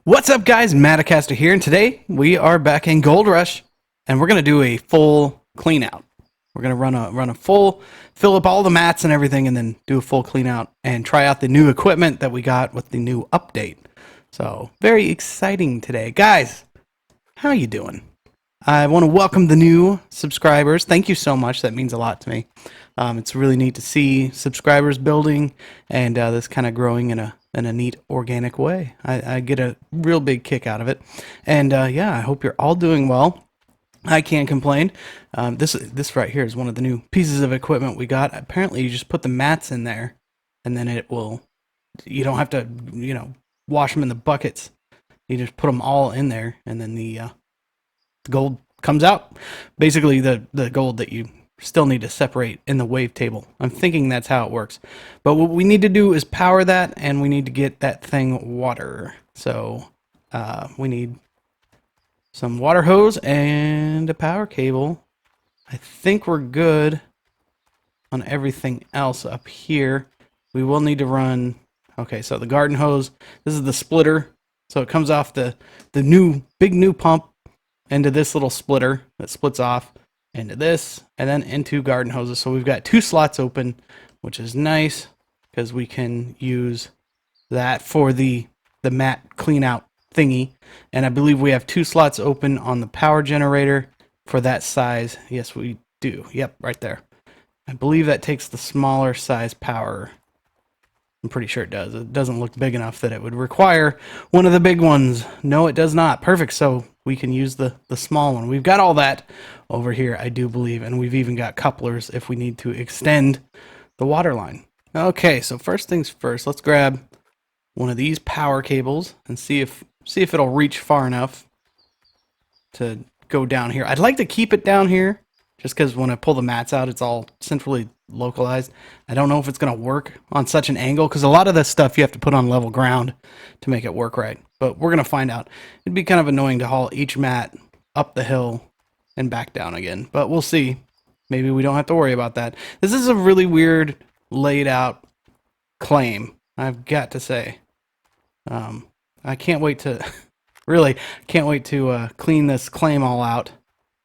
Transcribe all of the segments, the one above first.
What's up, guys? Matacaster here, and today we are back in Gold Rush, and we're gonna do a full clean out. We're gonna run a full, fill up all the mats and everything, and then do a full clean out and try out the new equipment that we got with the new update. So very exciting today, guys. How you doing? I want to welcome the new subscribers. Thank you so much. That means a lot to me. It's really neat to see subscribers building and this kind of growing in a neat organic way. I get a real big kick out of it. And yeah, I hope you're all doing well. I can't complain. This right here is one of the new pieces of equipment we got. Apparently, you just put the mats in there, and then it will. You don't have to, wash them in the buckets. You just put them all in there, and then the gold comes out. Basically, the gold that you still need to separate in the wave table. I'm thinking that's how it works. But what we need to do is power that, and we need to get that thing water. So we need some water hose and a power cable. I think we're good on everything else up here. We will need to run. Okay, so the garden hose. This is the splitter. So it comes off the big new pump into this little splitter that splits off into this and then into garden hoses. So we've got two slots open, which is nice because we can use that for the mat clean out thingy. And I believe we have two slots open on the power generator for that size. Yes, we do. Yep, right there. I believe that takes the smaller size power. I'm pretty sure it does. It doesn't look big enough that it would require one of the big ones. No, it does not. Perfect. So we can use the small one. We've got all that over here, I do believe, and we've even got couplers if we need to extend the water line. Okay, so first things first, let's grab one of these power cables and see if it'll reach far enough to go down here. I'd like to keep it down here just because when I pull the mats out, it's all centrally localized. I don't know if it's going to work on such an angle because a lot of this stuff you have to put on level ground to make it work right. But we're going to find out. It'd be kind of annoying to haul each mat up the hill and back down again. But we'll see. Maybe we don't have to worry about that. This is a really weird laid out claim, I've got to say. I can't wait to really can't wait to clean this claim all out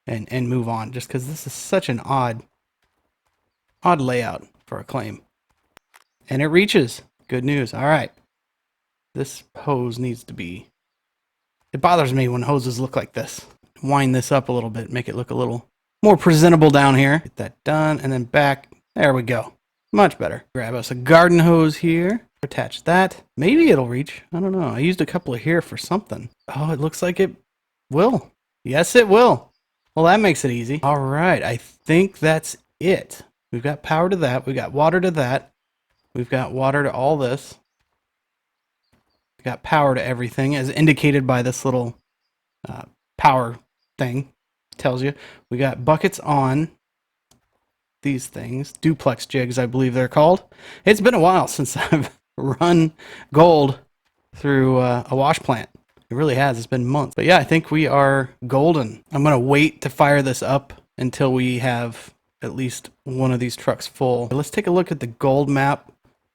and move on, just because this is such an odd layout for a claim. And it reaches. Good news. All right. This hose needs to be... It bothers me when hoses look like this. Wind this up a little bit, make it look a little more presentable down here. Get that done, and then back. There we go. Much better. Grab us a garden hose here. Attach that. Maybe it'll reach. I don't know. I used a couple of here for something. Oh, it looks like it will. Yes, it will. Well, that makes it easy. All right. I think that's it. We've got power to that. We've got water to that. We've got water to all this. We've got power to everything, as indicated by this little power thing. Tells you. We got buckets on these things. Duplex jigs, I believe they're called. It's been a while since I've run gold through a wash plant. It really has. It's been months. But yeah, I think we are golden. I'm going to wait to fire this up until we have at least one of these trucks full. Let's take a look at the gold map.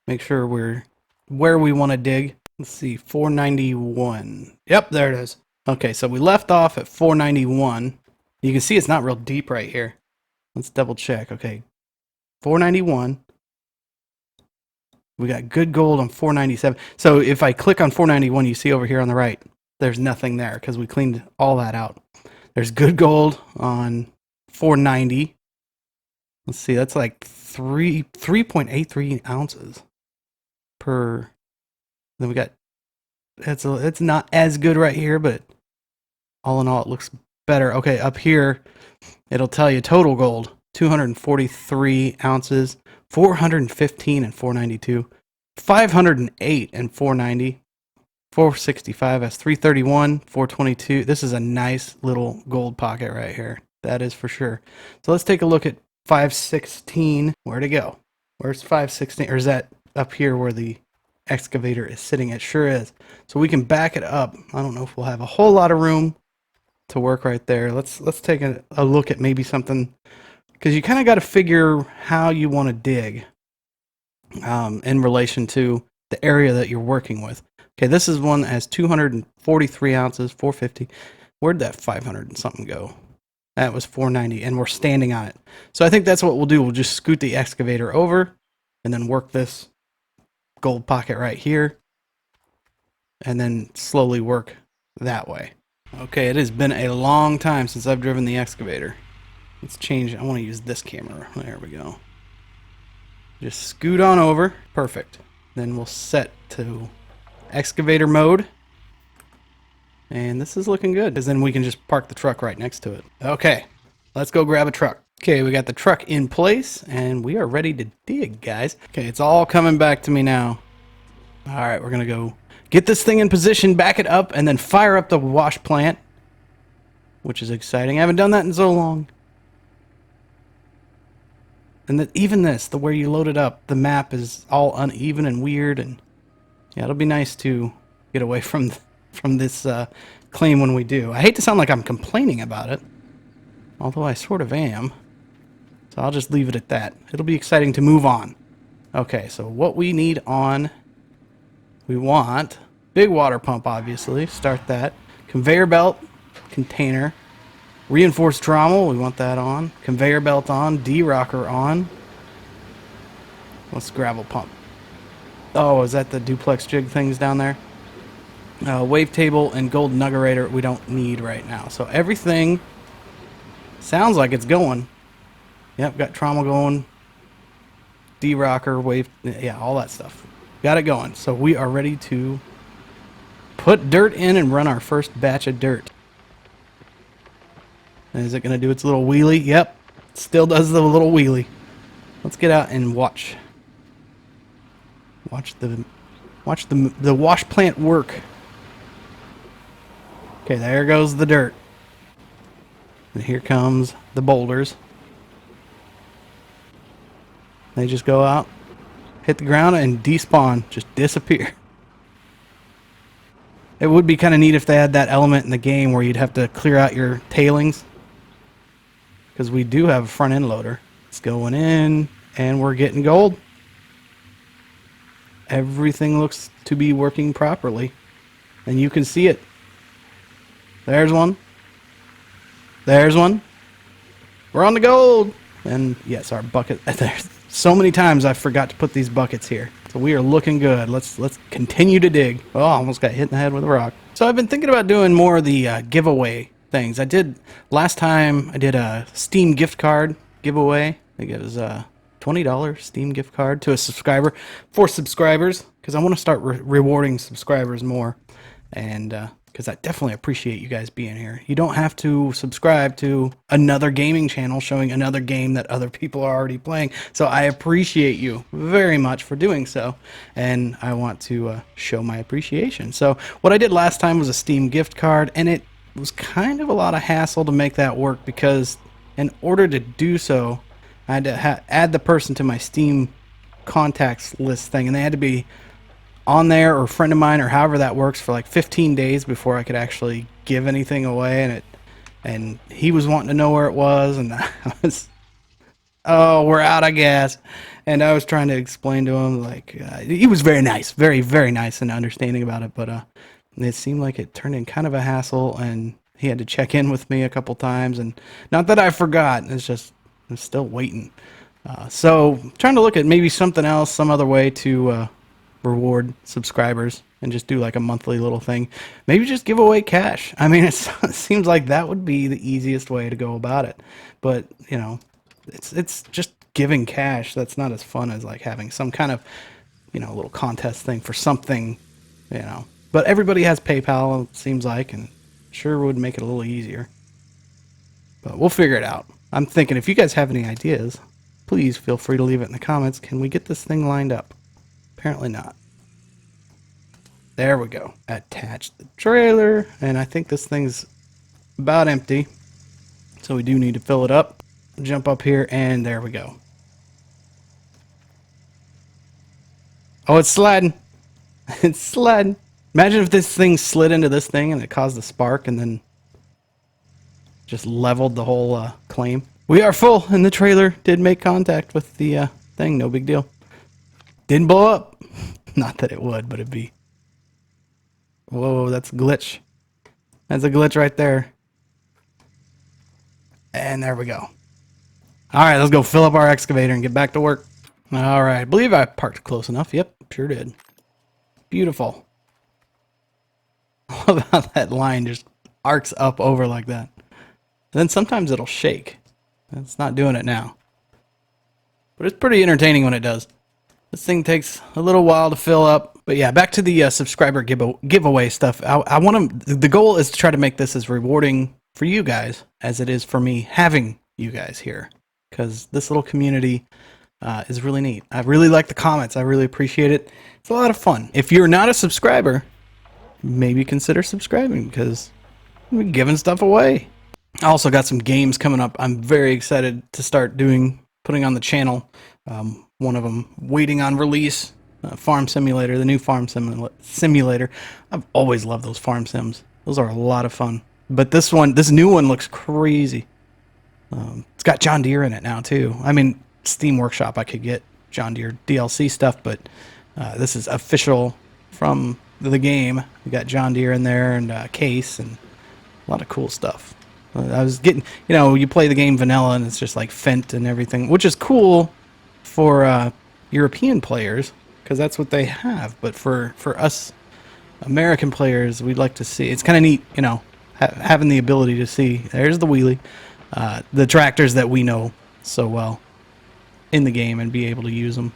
Make sure we're where we want to dig. Let's see, 491. Yep, there it is. Okay, so we left off at 491. You can see it's not real deep right here. Let's double check. Okay, 491. We got good gold on 497. So if I click on 491, you see over here on the right, there's nothing there because we cleaned all that out. There's good gold on 490. Let's see, that's like 3.83 ounces per. Then we got, it's not as good right here, but all in all, it looks better. Okay, up here, it'll tell you total gold, 243 ounces, 415 and 492, 508 and 490, 465, that's 331, 422. This is a nice little gold pocket right here. That is for sure. So let's take a look at 516. Where'd it go? Where's 516? Or is that up here where the excavator is sitting? It sure is. So we can back it up. I don't know if we'll have a whole lot of room to work right there. Let's take a look at maybe something, because you kind of got to figure how you want to dig in relation to the area that you're working with. Okay, this is one that has 243 ounces, 450. Where'd that 500 and something go? That was 490, and we're standing on it. So I think that's what we'll do. We'll just scoot the excavator over and then work this gold pocket right here and then slowly work that way. Okay, it has been a long time since I've driven the excavator. Let's change it. I want to use this camera. There we go. Just scoot on over. Perfect. Then we'll set to excavator mode. And this is looking good, because then we can just park the truck right next to it. Okay, let's go grab a truck. Okay, we got the truck in place, and we are ready to dig, guys. Okay, it's all coming back to me now. All right, we're going to go get this thing in position, back it up, and then fire up the wash plant, which is exciting. I haven't done that in so long. And even this, the where you load it up, the map is all uneven and weird, and yeah, it'll be nice to get away from this claim when we do. I hate to sound like I'm complaining about it, although I sort of am. So I'll just leave it at that. It'll be exciting to move on. Okay, so what we need on, we want big water pump, obviously. Start that. Conveyor belt, container. Reinforced trommel, we want that on. Conveyor belt on. D-rocker on. What's gravel pump? Oh, is that the duplex jig things down there? Wavetable and gold nuggerator we don't need right now. So everything sounds like it's going. Yep, got trommel going. D-rocker, wave, yeah, all that stuff. Got it going. So we are ready to put dirt in and run our first batch of dirt. Is it going to do its little wheelie? Yep, still does the little wheelie. Let's get out and watch the wash plant work. Okay, there goes the dirt. And here comes the boulders. They just go out, hit the ground, and despawn. Just disappear. It would be kind of neat if they had that element in the game where you'd have to clear out your tailings. Because we do have a front end loader. It's going in, and we're getting gold. Everything looks to be working properly. And you can see it. There's one. There's one. We're on the gold. And yes, our bucket. There's so many times I forgot to put these buckets here. So we are looking good. Let's continue to dig. Oh, I almost got hit in the head with a rock. So I've been thinking about doing more of the giveaway things. I did last time. I did a Steam gift card giveaway. I think it was $20 Steam gift card to a subscriber for subscribers, because I want to start rewarding subscribers more, and because I definitely appreciate you guys being here. You don't have to subscribe to another gaming channel showing another game that other people are already playing. So I appreciate you very much for doing so, and I want to show my appreciation. So what I did last time was a Steam gift card, and it was kind of a lot of hassle to make that work, because in order to do so, I had to add the person to my Steam contacts list thing, and they had to be on there, or a friend of mine, or however that works, for like 15 days before I could actually give anything away. And he was wanting to know where it was, and I was, oh, we're out, I guess. And I was trying to explain to him, like, he was very nice, very, very nice and understanding about it, but it seemed like it turned in kind of a hassle, and he had to check in with me a couple times, and not that I forgot, it's just I'm still waiting. So trying to look at maybe something else, some other way to reward subscribers, and just do like a monthly little thing. Maybe just give away cash. I mean, it seems like that would be the easiest way to go about it. But, you know, it's just giving cash. That's not as fun as like having some kind of, you know, little contest thing for something, you know. But everybody has PayPal, it seems like, and sure would make it a little easier. But we'll figure it out. I'm thinking if you guys have any ideas, please feel free to leave it in the comments. Can we get this thing lined up? Apparently not. There we go. Attach the trailer, and I think this thing's about empty, so we do need to fill it up. Jump up here, and there we go. Oh, it's sliding. It's sliding. Imagine if this thing slid into this thing and it caused a spark and then just leveled the whole claim. We are full, and the trailer did make contact with the thing. No big deal. Didn't blow up. Not that it would, but it'd be Whoa, that's a glitch. That's a glitch right there. And there we go. All right, let's go fill up our excavator and get back to work. All right, I believe I parked close enough. Yep, sure did. Beautiful. I love how that line just arcs up over like that. And then sometimes it'll shake. It's not doing it now. But it's pretty entertaining when it does. This thing takes a little while to fill up. But yeah, back to the subscriber giveaway stuff. I want to. The goal is to try to make this as rewarding for you guys as it is for me having you guys here. Because this little community is really neat. I really like the comments. I really appreciate it. It's a lot of fun. If you're not a subscriber, maybe consider subscribing because we're giving stuff away. I also got some games coming up. I'm very excited to start putting on the channel. One of them waiting on release, Farm Simulator, the new Farm Simulator. I've always loved those farm sims. Those are a lot of fun. But this new one looks crazy. It's got John Deere in it now too. I mean, Steam Workshop, I could get John Deere DLC stuff, but this is official from the game. We got John Deere in there and Case and a lot of cool stuff. I was getting, you play the game vanilla and it's just like Fent and everything, which is cool for European players because that's what they have. But for us American players, we'd like to see. It's kind of neat, having the ability to see. There's the wheelie, the tractors that we know so well in the game and be able to use them.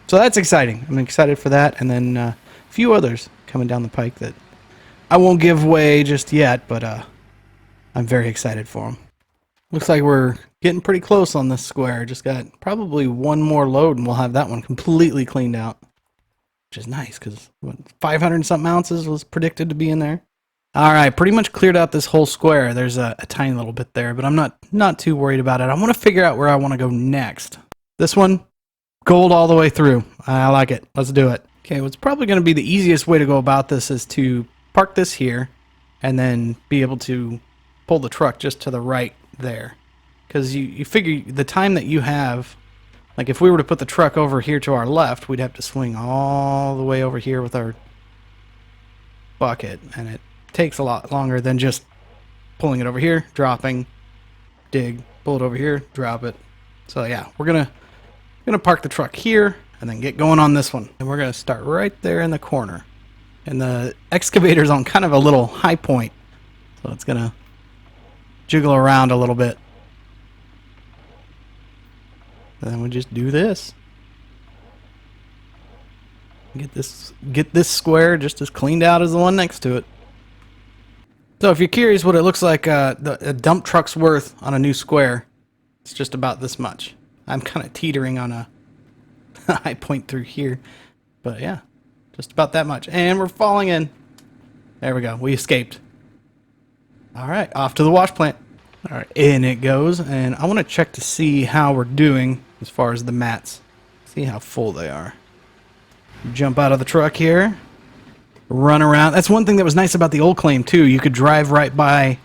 So that's exciting. I'm excited for that, and then a few others coming down the pike that I won't give away just yet, but I'm very excited for them. Looks like we're getting pretty close on this square. Just got probably one more load and we'll have that one completely cleaned out. Which is nice because 500 and something ounces was predicted to be in there. Alright, pretty much cleared out this whole square. There's a tiny little bit there, but I'm not too worried about it. I want to figure out where I want to go next. This one, gold all the way through. I like it. Let's do it. Okay, what's probably going to be the easiest way to go about this is to park this here and then be able to pull the truck just to the right there. Because you figure the time that you have, like if we were to put the truck over here to our left, we'd have to swing all the way over here with our bucket, and it takes a lot longer than just pulling it over here, dropping, dig, pull it over here, drop it. So yeah, we're gonna park the truck here and then get going on this one. And we're gonna start right there in the corner. And the excavator's on kind of a little high point, so it's gonna jiggle around a little bit. And then we just do this. Get this square just as cleaned out as the one next to it. So if you're curious what it looks like, a dump truck's worth on a new square, it's just about this much. I'm kind of teetering on a high point through here, but yeah, just about that much. And we're falling in. There we go. We escaped. All right, off to the wash plant. All right, in it goes, and I want to check to see how we're doing as far as the mats. See how full they are. Jump out of the truck here. Run around. That's one thing that was nice about the old claim too. You could drive right by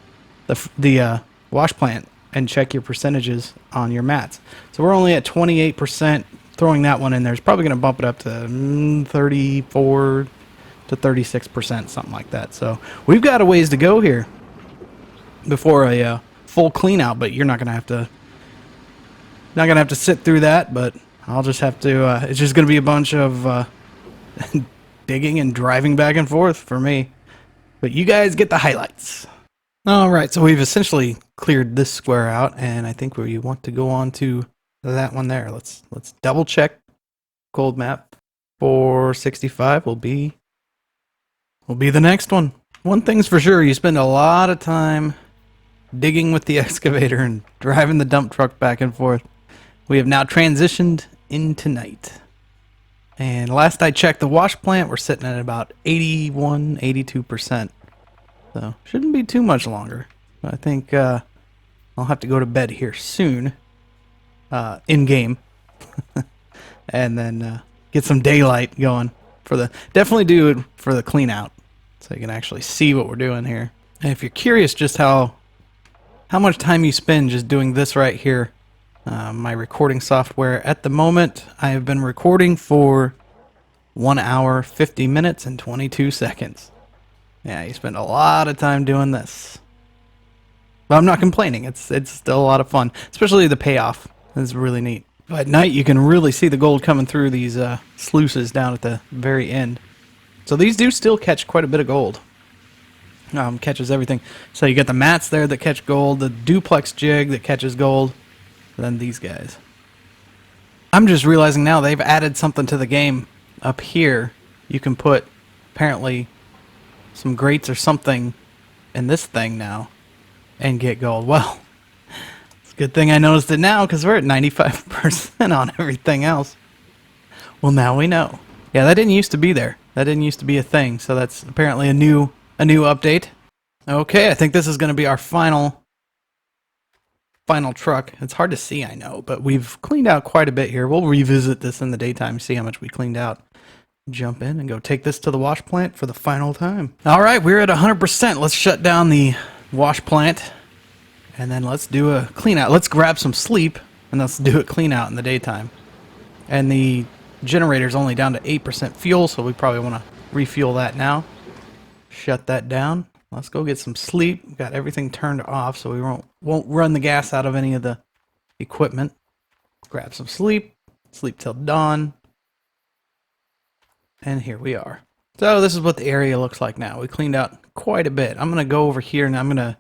the wash plant and check your percentages on your mats. So we're only at 28%. Throwing that one in there is probably going to bump it up to 34 to 36%, something like that. So we've got a ways to go here before a full clean out. But you're not going to have to sit through that. But I'll just have to. It's just going to be a bunch of digging and driving back and forth for me. But you guys get the highlights. Alright, so we've essentially cleared this square out, and I think we want to go on to that one there. Let's double check. Gold map 465 will be the next one. One thing's for sure, you spend a lot of time digging with the excavator and driving the dump truck back and forth. We have now transitioned into night. And last I checked the wash plant, we're sitting at about 81, 82%. So, shouldn't be too much longer. I think I'll have to go to bed here soon, in-game, and then get some daylight going. Definitely do it for the clean out, so you can actually see what we're doing here. And if you're curious just how much time you spend just doing this right here, my recording software, at the moment I have been recording for 1 hour, 50 minutes, and 22 seconds. Yeah, you spend a lot of time doing this. But I'm not complaining. It's still a lot of fun, especially the payoff. It's really neat. But at night, you can really see the gold coming through these sluices down at the very end. So these do still catch quite a bit of gold. Catches everything. So you got the mats there that catch gold, the duplex jig that catches gold, and then these guys. I'm just realizing now they've added something to the game. Up here, you can put, apparently, some grates or something in this thing now and get gold. Well, it's a good thing I noticed it now because we're at 95% on everything else. Well, now we know. Yeah, that didn't used to be there. That didn't used to be a thing, so that's apparently a new update. Okay, I think this is going to be our final truck. It's hard to see, I know, but we've cleaned out quite a bit here. We'll revisit this in the daytime, see how much we cleaned out. Jump in and go take this to the wash plant for the final time. All right, we're at 100%. Let's shut down the wash plant, and then let's do a clean out. Let's grab some sleep, and let's do a clean out in the daytime. And the generator's only down to 8% fuel, so we probably want to refuel that now. Shut that down. Let's go get some sleep. We've got everything turned off, so we won't run the gas out of any of the equipment. Grab some sleep. Sleep till dawn. And here we are. So this is what the area looks like now. We cleaned out quite a bit. I'm going to go over here and I'm going to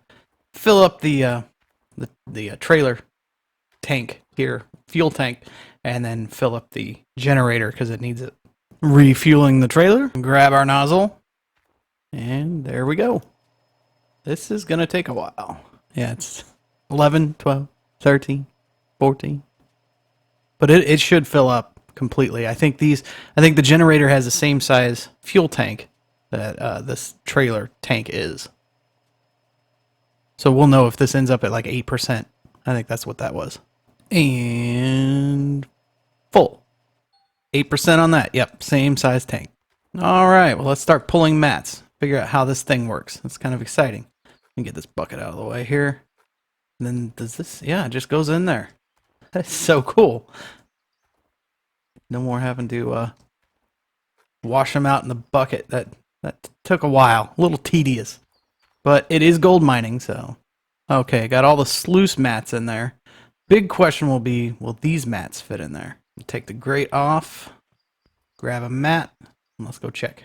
fill up the trailer tank here, fuel tank, and then fill up the generator because it needs it. Refueling the trailer. Grab our nozzle. And there we go. This is going to take a while. Yeah, it's 11, 12, 13, 14. But it should fill up completely. I think the generator has the same size fuel tank that this trailer tank is. So we'll know if this ends up at like 8%. I think that's what that was. And full. 8% on that. Yep, same size tank. All right, well, let's start pulling mats. Figure out how this thing works. It's kind of exciting. Let me get this bucket out of the way here. And then does this? Yeah, it just goes in there. That's so cool. No more having to wash them out in the bucket. That took a while. A little tedious. But it is gold mining, so. Okay, got all the sluice mats in there. Big question will be, will these mats fit in there? Take the grate off. Grab a mat. And let's go check.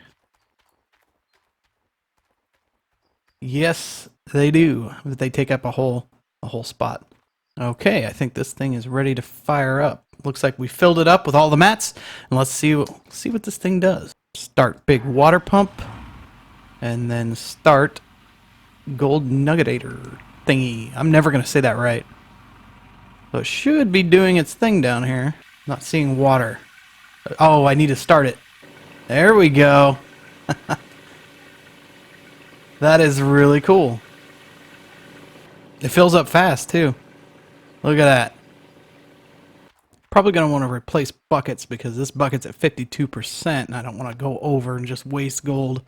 Yes, they do. They take up a whole spot. Okay, I think this thing is ready to fire up. Looks like we filled it up with all the mats, and let's see what this thing does. Start big water pump, and then start gold nuggetator thingy. I'm never gonna say that right. So it should be doing its thing down here. Not seeing water. Oh, I need to start it. There we go. That is really cool. It fills up fast, too. Look at that. Probably going to want to replace buckets because this bucket's at 52%, and I don't want to go over and just waste gold.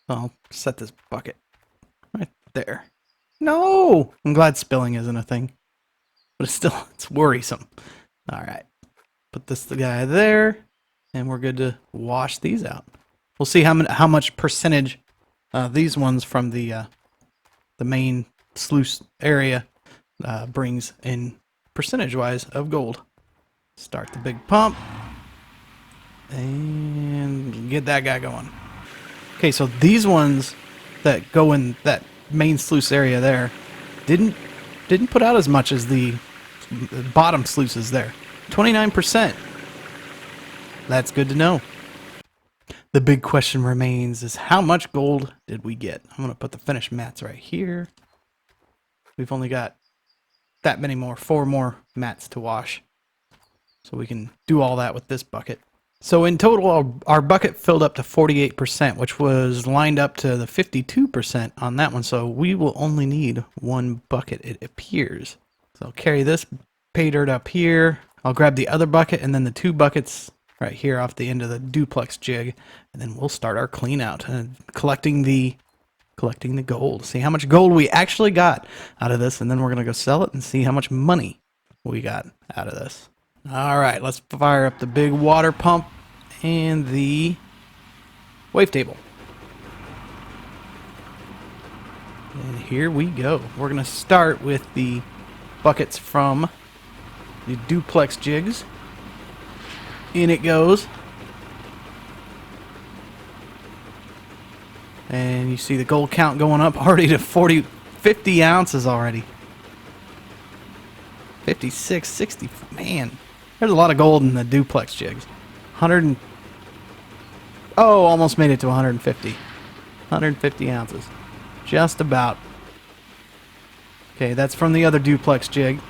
So I'll set this bucket right there. No! I'm glad spilling isn't a thing. But it's worrisome. All right. Put the guy there, and we're good to wash these out. We'll see how much percentage these ones from the main sluice area brings in percentage-wise of gold. Start the big pump and get that guy going. Okay, so these ones that go in that main sluice area there didn't put out as much as the bottom sluices there. 29%. That's good to know. The big question remains is how much gold did we get? I'm going to put the finished mats right here. We've only got that many more, 4 more mats to wash. So we can do all that with this bucket. So in total, our bucket filled up to 48%, which was lined up to the 52% on that one. So we will only need 1 bucket, it appears. So I'll carry this pay dirt up here. I'll grab the other bucket and then the 2 buckets right here off the end of the duplex jig, and then we'll start our clean out and collecting the gold. See how much gold we actually got out of this, and then we're gonna go sell it and see how much money we got out of this. All right, let's fire up the big water pump and the wavetable. And here we go. We're going to start with the buckets from the duplex jigs. In it goes. And you see the gold count going up already to 50 ounces already. 56, 60, man. There's a lot of gold in the duplex jigs. 100 oh, almost made it to 150. 150 ounces. Just about. Okay, that's from the other duplex jig.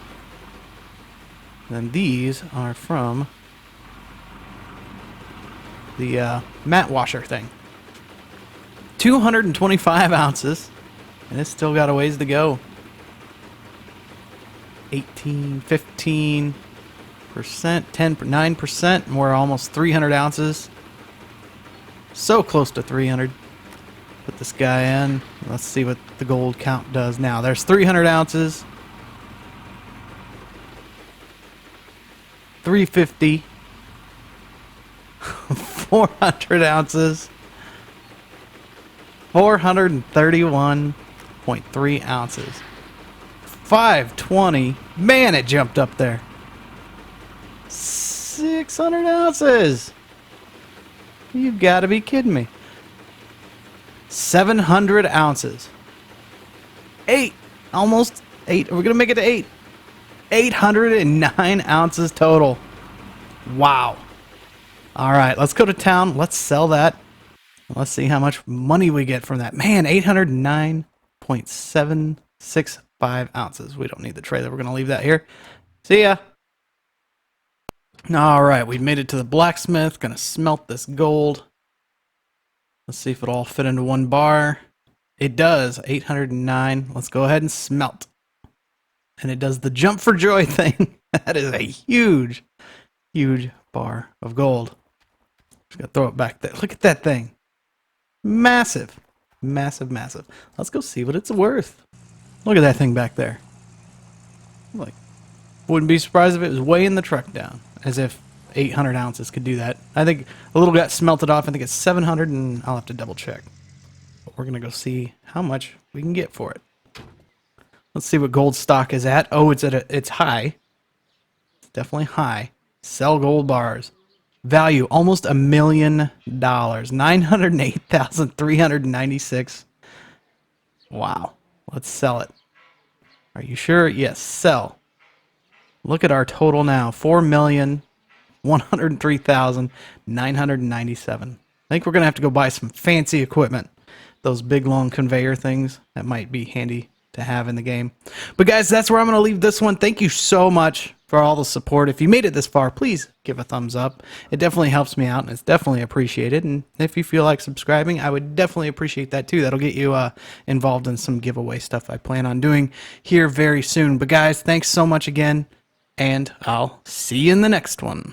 Then these are from the mat washer thing. 225 ounces. And it's still got a ways to go. 18, 15%, 10, 9%, and we're almost 300 ounces. So close to 300. Put this guy in. Let's see what the gold count does now. There's 300 ounces. 350. 400 ounces. 431.3 ounces. 520. Man, it jumped up there. 600 ounces. You've got to be kidding me. 700 ounces. 8. Almost 8. We're going to make it to 8. 809 ounces total. Wow. All right, let's go to town. Let's sell that. Let's see how much money we get from that. Man, 809.765 ounces. We don't need the trailer. We're going to leave that here. See ya. All right, we made it to the blacksmith. Going to smelt this gold. Let's see if it'll all fit into one bar. It does. 809. Let's go ahead and smelt. And it does the jump for joy thing. That is a huge, huge bar of gold. Just got to throw it back there. Look at that thing. Massive. Massive, massive. Let's go see what it's worth. Look at that thing back there. Like, wouldn't be surprised if it was weighing the truck down. As if 800 ounces could do that. I think a little got smelted off. I think it's 700, and I'll have to double check. But we're going to go see how much we can get for it. Let's see what gold stock is at. Oh, it's high. It's definitely high. Sell gold bars. Value almost $1 million. 908,396. Wow. Let's sell it. Are you sure? Yes, sell. Look at our total now. 4,103,997. I think we're going to have to go buy some fancy equipment. Those big long conveyor things that might be handy to have in the game. But guys, that's where I'm going to leave this one. Thank you so much for all the support. If you made it this far, please give a thumbs up. It definitely helps me out, and it's definitely appreciated. And if you feel like subscribing, I would definitely appreciate that too. That'll get you involved in some giveaway stuff I plan on doing here very soon. But guys, thanks so much again, and I'll see you in the next one.